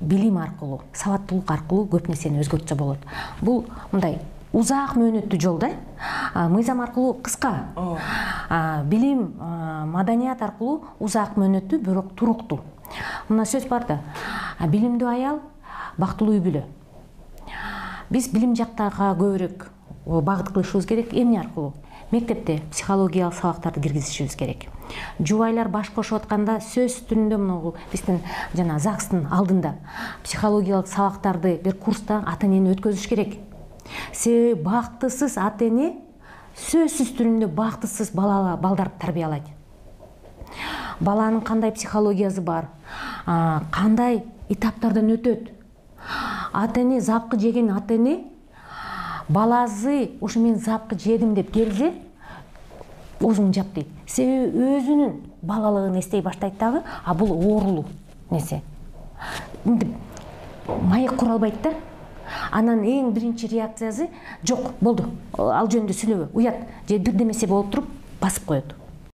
билим аркылуу, сабаттуулук аркылуу көп нерсени өзгөртсө болот. Бул мындай узак мөөнөттүү жол да. Мыйзам аркылуу кыска. Билим, маданият аркылуу узак мөөнөттүү, бирок туруктуу. Мына сөз бар да. Билимдүү аял бактылуу үй бүлө. Биз билим жактага көбүрөөк багыт кылышыбыз керек. Эмне аркылуу? Мектепте психологиялык сабактарды киргизишибиз керек. Жубайлар баш кошуп атканда сөз түрүндө мына биздин жана ЗАГСтын алдында психологиялык сабактарды бир курста ата-энени өткөзүш керек. Себеби бактысыз ата-эне сөзсүз түрүндө бактысыз балдарды тарбиялайт. Баланын кандай психологиясы бар, кандай этаптардан өтөт. Ата-эне запкы жеген ата-эне баласы ушу мен запкы жедим деп келсе, оозун жап дейт. Себеби өзүнүн балалыгын эстей баштайт дагы, а бул оорулуу нерсе. Маек кура албайт да. Анан эң биринчи реакциясы жок, болду. Ал жөнүндө сүйлөбө, уят же бир демесе болуп туруп басып коет.